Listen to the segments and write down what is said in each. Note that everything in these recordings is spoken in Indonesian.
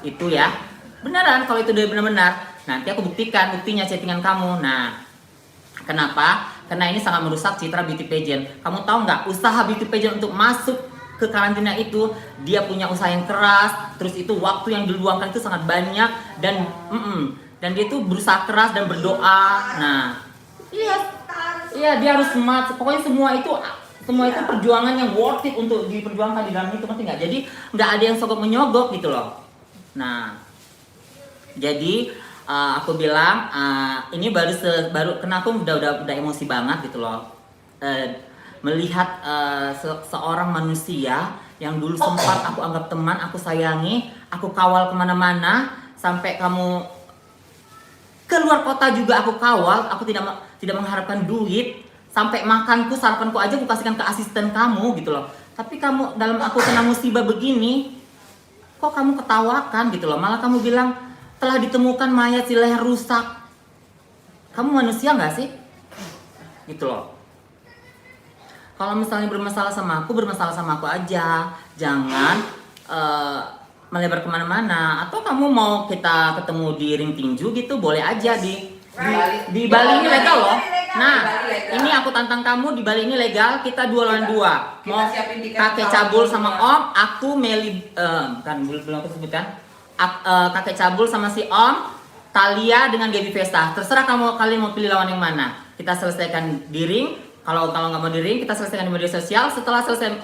itu ya. Beneran, kalau itu udah benar-benar, nanti aku buktikan buktinya chattingan kamu. Nah, kenapa? Karena ini sangat merusak citra beauty pageant. Kamu tahu nggak, usaha beauty pageant untuk masuk ke karantina itu, dia punya usaha yang keras, terus itu waktu yang diluangkan itu sangat banyak, dan dia tuh berusaha keras dan berdoa. Nah, iya dia harus smart. Pokoknya semua itu perjuangan yang worth it untuk diperjuangkan di dalam itu, ngerti nggak? Jadi nggak ada yang sogok menyogok gitu loh. Nah, jadi aku bilang ini baru kena aku udah emosi banget gitu loh, melihat seorang manusia yang dulu sempat aku anggap teman, aku sayangi, aku kawal kemana-mana, sampai kamu keluar kota juga aku kawal, aku tidak mengharapkan duit, sampai makanku, sarapanku aja aku kasihkan ke asisten kamu gitu loh. Tapi kamu dalam aku kena musibah begini, kok kamu ketawakan gitu loh, malah kamu bilang telah ditemukan mayat si leher rusak. Kamu manusia nggak sih? Gitu loh. Kalau misalnya bermasalah sama aku aja. Jangan melebar kemana-mana. Atau kamu mau kita ketemu di ring tinju gitu, boleh aja di Bali ini legal loh. Nah, ini aku tantang kamu, di Bali ini legal, kita 2 lawan 2. Mau kakek cabul sama Om, aku Meli, kan belum aku sebutkan. Kakek cabul sama si Om, Talia dengan Gaby Vesta. Terserah kalian mau pilih lawan yang mana. Kita selesaikan di ring. Kalau nggak mau di ring, kita selesaikan di media sosial. Setelah selesai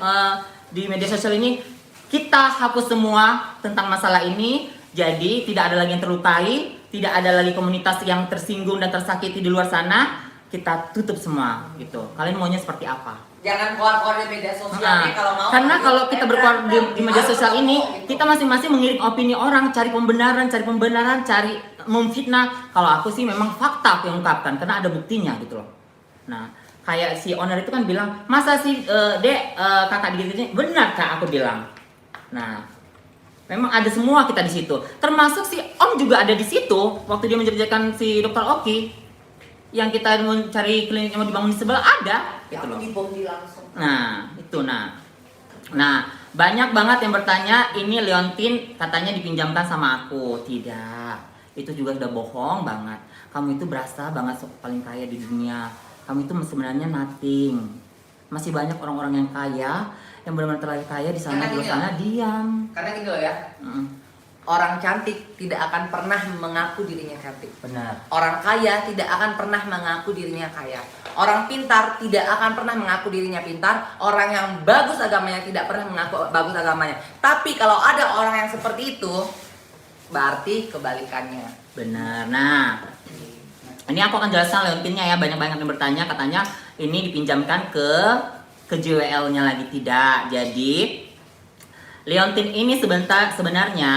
di media sosial ini, kita hapus semua tentang masalah ini. Jadi tidak ada lagi yang terlukai, tidak ada lagi komunitas yang tersinggung dan tersakiti di luar sana. Kita tutup semua gitu. Kalian maunya seperti apa? Jangan keluar-keluar di media sosial kalau mau. Karena kalau kita berkeluar di media sosial ini, kita masing-masing mengiring opini orang, cari pembenaran, cari memfitnah. Kalau aku sih memang fakta aku yang ungkapkan, karena ada buktinya gitu loh. Nah, kayak si owner itu kan bilang, masa sih dek kakak digituin? Benar kak, aku bilang. Nah, memang ada semua kita di situ. Termasuk si Om juga ada di situ waktu dia menjerjakan si Dokter Oki. Yang kita mencari klinik yang mau dibangun di sebelah ada gitu loh. Nah, itu nah banyak banget yang bertanya, ini Leontin katanya dipinjamkan sama aku. Tidak, itu juga sudah bohong banget. Kamu itu berasa banget paling kaya di dunia. Kamu itu sebenarnya nothing. Masih banyak orang-orang yang kaya, yang benar-benar terlalu kaya di sana, di luar sana diam. Karena gini loh ya, orang cantik tidak akan pernah mengaku dirinya cantik. Benar. Orang kaya tidak akan pernah mengaku dirinya kaya. Orang pintar tidak akan pernah mengaku dirinya pintar. Orang yang bagus agamanya tidak pernah mengaku bagus agamanya. Tapi kalau ada orang yang seperti itu, berarti kebalikannya. Benar. Nah, ini aku akan jelaskan Leontinnya ya. Banyak-banyak yang bertanya, katanya ini dipinjamkan ke JWL-nya lagi. Tidak. Jadi Leontin ini sebenarnya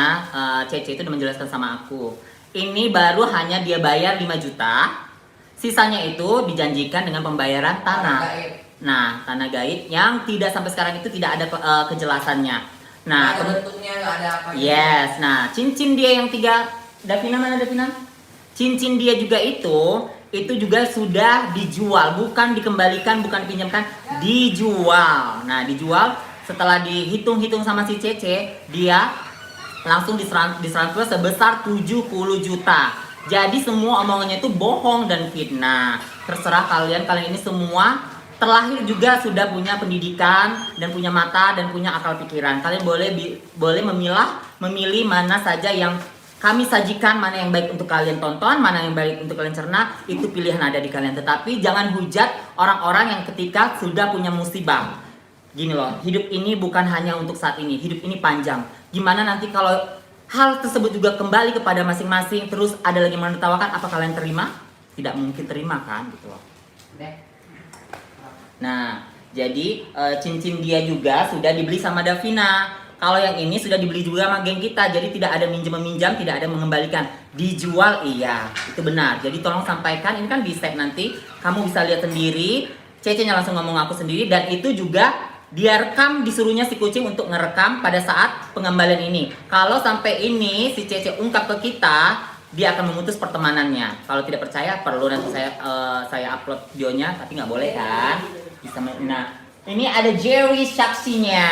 Cece itu udah menjelaskan sama aku. Ini baru hanya dia bayar 5 juta. Sisanya itu dijanjikan dengan pembayaran tanah. Nah, tanah gaib yang tidak sampai sekarang itu tidak ada kejelasannya. Nah, bentuknya ada apa? Yes. Nah, cincin dia yang 3, Davina mana Davina? Cincin dia juga itu juga sudah dijual, bukan dikembalikan, bukan dipinjamkan, dijual. Nah, dijual. Setelah dihitung-hitung sama si Cece, dia langsung ditransfer sebesar 70 juta. Jadi semua omongannya itu bohong dan fitnah. Terserah kalian ini semua terlahir juga sudah punya pendidikan dan punya mata dan punya akal pikiran. Kalian boleh memilih mana saja yang kami sajikan, mana yang baik untuk kalian tonton, mana yang baik untuk kalian cerna, itu pilihan ada di kalian. Tetapi jangan hujat orang-orang yang ketika sudah punya musibah. Gini loh, hidup ini bukan hanya untuk saat ini, hidup ini panjang. Gimana nanti kalau hal tersebut juga kembali kepada masing-masing, terus ada lagi yang menertawakan, apa kalian terima? Tidak mungkin terima kan, gitu loh. Nah, jadi cincin dia juga sudah dibeli sama Davina. Kalau yang ini sudah dibeli juga sama geng kita, jadi tidak ada minjem-meminjam, tidak ada mengembalikan. Dijual, iya, itu benar. Jadi tolong sampaikan, ini kan di save nanti, kamu bisa lihat sendiri. Cece-nya langsung ngomong aku sendiri, dan itu juga dia rekam, disuruhnya si kucing untuk ngerekam pada saat pengembalian ini. Kalau sampai ini si Cece ungkap ke kita, dia akan memutus pertemanannya. Kalau tidak percaya, perlu nanti saya upload videonya, tapi nggak boleh kan? Bisa. Nah, ini ada Jerry saksinya.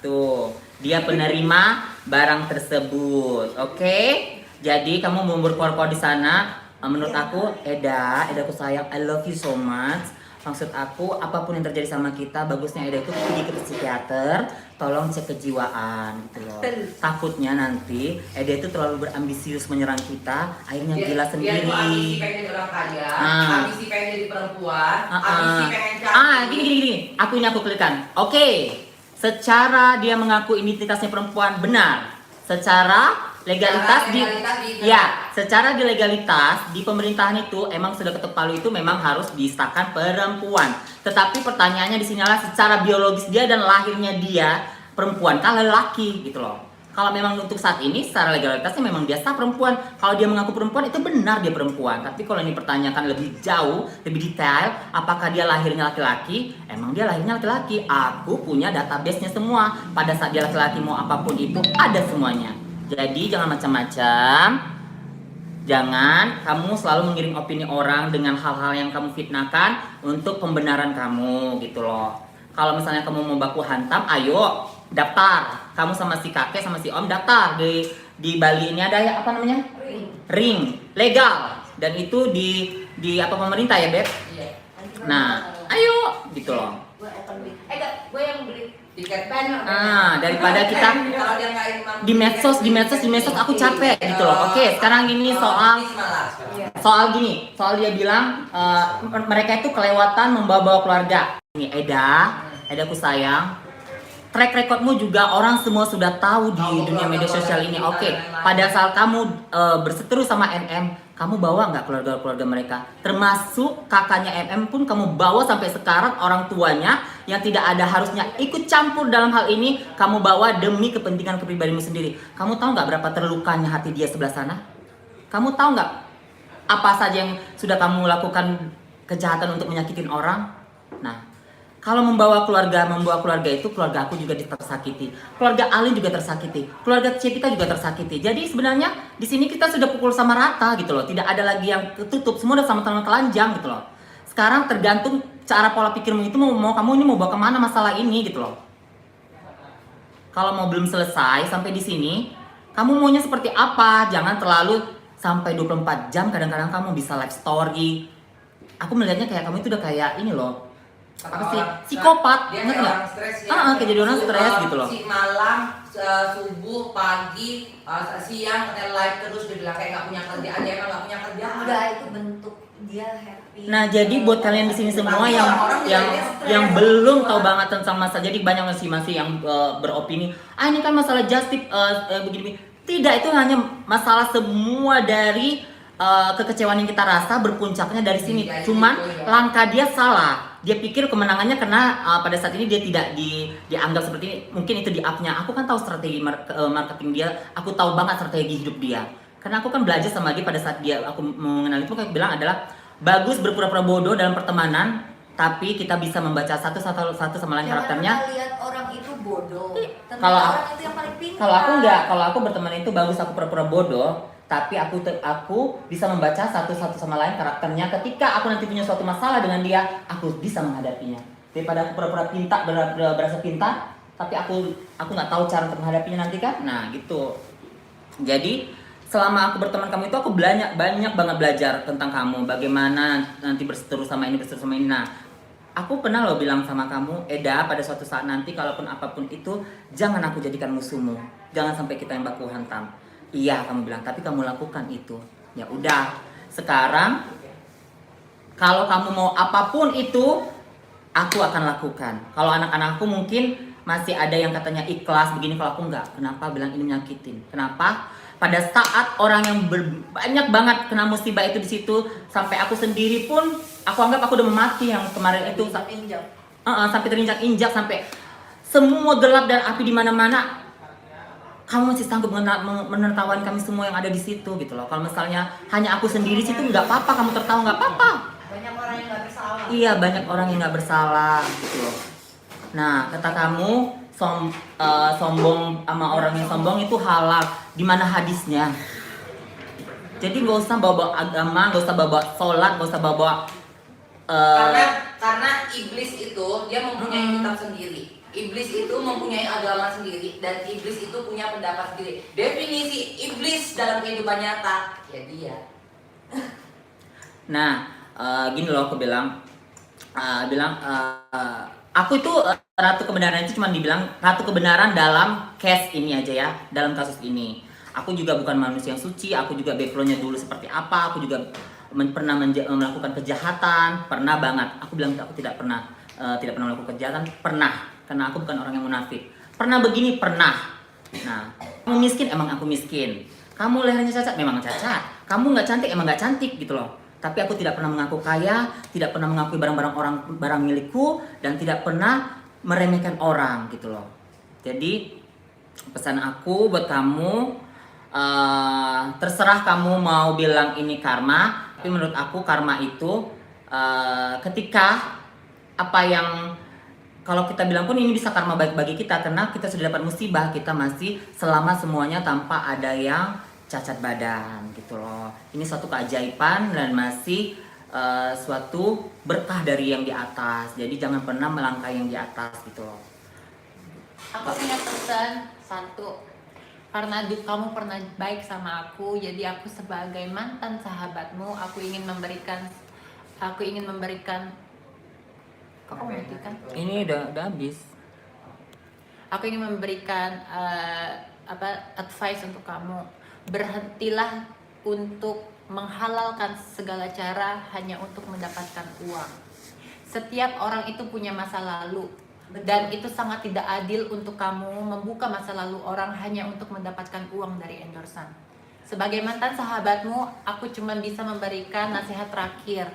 Tuh, dia penerima barang tersebut. Oke? Jadi kamu mau berkuar-kuar di sana. Menurut aku, Edaku sayang, I love you so much. Maksud aku, apapun yang terjadi sama kita, bagusnya Eda itu pergi ke psikiater, tolong cek kejiwaan gitu loh. Takutnya nanti Eda itu terlalu berambisius menyerang kita, akhirnya gila sendiri. Dia tuh ambisi pengen jadi orang kaya, ambisi pengen jadi perempuan, ambisi pengen cantik. Gini. Aku klikkan. Oke. Secara dia mengaku identitasnya perempuan, benar. Secara legalitas secara di legalitas di pemerintahan itu emang sudah ketuk palu itu memang harus disahkan perempuan. Tetapi pertanyaannya di sinilah secara biologis dia dan lahirnya dia perempuan kan lelaki gitu loh. Kalau memang untuk saat ini secara legalitasnya memang dia sah perempuan. Kalau dia mengaku perempuan itu benar dia perempuan. Tapi kalau ini pertanyakan lebih jauh, lebih detail, apakah dia lahirnya laki-laki? Emang dia lahirnya laki-laki. Aku punya database-nya semua. Pada saat dia laki-laki mau apapun itu ada semuanya. Jadi jangan macam-macam. Jangan kamu selalu mengiring opini orang dengan hal-hal yang kamu fitnahkan untuk pembenaran kamu gitu loh. Kalau misalnya kamu mau baku hantam, ayo daftar. Kamu sama si kakek sama si om daftar di Bali ini ada ya apa namanya? Ring. Legal. Dan itu di apa pemerintah ya, Beb? Iya. Nah, ayo gitu loh. Gue yang beli tiket banyak. Daripada kita di medsos aku capek gitu loh. Oke, sekarang gini soal dia bilang mereka itu kelewatan membawa keluarga. Ini Edaku sayang. Track recordmu juga orang semua sudah tahu di dunia media sosial ini. Oke, pada saat kamu berseteru sama MM, kamu bawa nggak keluarga-keluarga mereka? Termasuk kakaknya MM pun kamu bawa sampai sekarang, orang tuanya yang tidak ada harusnya ikut campur dalam hal ini, kamu bawa demi kepentingan kepribadianmu sendiri. Kamu tahu nggak berapa terlukanya hati dia sebelah sana? Kamu tahu nggak apa saja yang sudah kamu lakukan kejahatan untuk menyakitin orang? Nah, kalau membawa keluarga itu keluarga aku juga tersakiti, keluarga Alin juga tersakiti, keluarga Cipika juga tersakiti. Jadi sebenarnya di sini kita sudah pukul sama rata gitu loh, tidak ada lagi yang ketutup, semua udah sama-sama telanjang gitu loh. Sekarang tergantung cara pola pikirmu itu mau kamu ini mau bawa kemana masalah ini gitu loh. Kalau mau belum selesai sampai di sini, kamu maunya seperti apa? Jangan terlalu sampai 24 jam. Kadang-kadang kamu bisa live story. Aku melihatnya kayak kamu itu udah kayak ini loh. Apa sih? Psikopat, ingat nggak? Kayak jadi orang stres gitu loh. Malam, subuh, pagi, siang, live terus dia bilang kayak nggak punya kerjaan, dia emang nggak punya kerjaan. Udah itu bentuk dia happy. Nah jadi buat kalian di sini semua yang belum tahu banget tentang masalah, jadi banyak masih yang beropini, ini kan masalah justice begini. Tidak, itu hanya masalah semua dari kekecewaan yang kita rasa berpuncaknya dari sini. Cuman langkah dia salah. Dia pikir kemenangannya karena pada saat ini dia tidak dianggap seperti ini. Mungkin itu di up-nya. Aku kan tahu strategi marketing dia. Aku tahu banget strategi hidup dia. Karena aku kan belajar sama dia pada saat aku mengenal itu. Kayak bilang adalah bagus berpura-pura bodoh dalam pertemanan, tapi kita bisa membaca satu sama lain karakternya. Jangan lihat orang itu bodoh. Kalau orang itu yang paling pintar. Kalau aku enggak, kalau aku berteman itu bagus aku pura-pura bodoh. Tapi aku bisa membaca satu sama lain karakternya. Ketika aku nanti punya suatu masalah dengan dia, aku bisa menghadapinya. Daripada aku pura-pura pintar, berasa pintar, tapi aku nggak tahu cara untuk menghadapinya nanti kan. Nah gitu. Jadi selama aku berteman kamu itu aku banyak banget belajar tentang kamu. Bagaimana nanti berseteru sama ini. Nah, aku pernah loh bilang sama kamu, Eda, pada suatu saat nanti kalaupun apapun itu, jangan aku jadikan musuhmu. Jangan sampai kita yang baku hantam. Iya, kamu bilang, tapi kamu lakukan itu. Ya udah, sekarang kalau kamu mau apapun itu, aku akan lakukan. Kalau anak-anakku mungkin masih ada yang katanya ikhlas begini, kalau aku enggak. Kenapa bilang ini menyakitin? Kenapa? Pada saat orang yang banyak banget kena musibah itu di situ, sampai aku sendiri pun, aku anggap aku udah mati yang kemarin itu. Sampai terinjak-injak, sampai semua gelap dan api di mana-mana. Kamu masih sanggup menertawain kami semua yang ada di situ gitu loh. Kalau misalnya hanya aku sendiri situ nggak apa-apa, kamu tertawa nggak apa-apa. Banyak orang yang nggak bersalah. Iya, banyak orang yang nggak bersalah gitu loh. Nah, kata kamu sombong sama orang yang sombong itu halal. Di mana hadisnya? Jadi nggak usah bawa agama, nggak usah bawa sholat, nggak usah bawa karena iblis itu dia mempunyai kitab sendiri. Iblis itu mempunyai agama sendiri dan iblis itu punya pendapat sendiri. Definisi iblis dalam kehidupan nyata ya dia. Nah, gini loh aku bilang, aku itu ratu kebenaran itu cuma dibilang ratu kebenaran dalam case ini aja ya, dalam kasus ini. Aku juga bukan manusia yang suci, aku juga backgroundnya dulu seperti apa, aku juga pernah melakukan kejahatan, pernah banget. Aku bilang aku tidak pernah melakukan kejahatan, pernah, karena aku bukan orang yang munafik. Pernah begini, pernah. Nah, kamu miskin, emang aku miskin. Kamu lehernya cacat, memang cacat. Kamu nggak cantik, emang nggak cantik gitu loh. Tapi aku tidak pernah mengaku kaya, tidak pernah mengakui barang milikku, dan tidak pernah meremehkan orang gitu loh. Jadi pesan aku buat kamu, terserah kamu mau bilang ini karma, tapi menurut aku karma itu ketika apa yang kalau kita bilang pun ini bisa karma baik bagi kita karena kita sudah dapat musibah, kita masih selamat semuanya tanpa ada yang cacat badan gitu loh. Ini suatu keajaiban dan masih suatu berkah dari yang di atas. Jadi jangan pernah melangkahi yang di atas gitu loh. Aku punya pesan satu, karena kamu pernah baik sama aku, jadi aku sebagai mantan sahabatmu, aku ingin memberikan kok kamu matikan? Ini udah habis. Aku ingin memberikan advice untuk kamu. Berhentilah untuk menghalalkan segala cara hanya untuk mendapatkan uang. Setiap orang itu punya masa lalu. Dan itu sangat tidak adil untuk kamu membuka masa lalu orang hanya untuk mendapatkan uang dari endorsan. Sebagai mantan sahabatmu, aku cuma bisa memberikan nasihat terakhir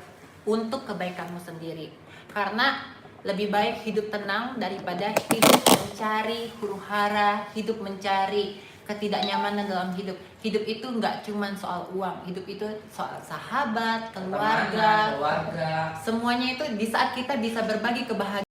untuk kebaikanmu sendiri. Karena lebih baik hidup tenang daripada hidup mencari huru-hara, hidup mencari ketidaknyamanan dalam hidup. Hidup itu nggak cuma soal uang, hidup itu soal sahabat, keluarga. Keluarga. Semuanya itu di saat kita bisa berbagi kebahagiaan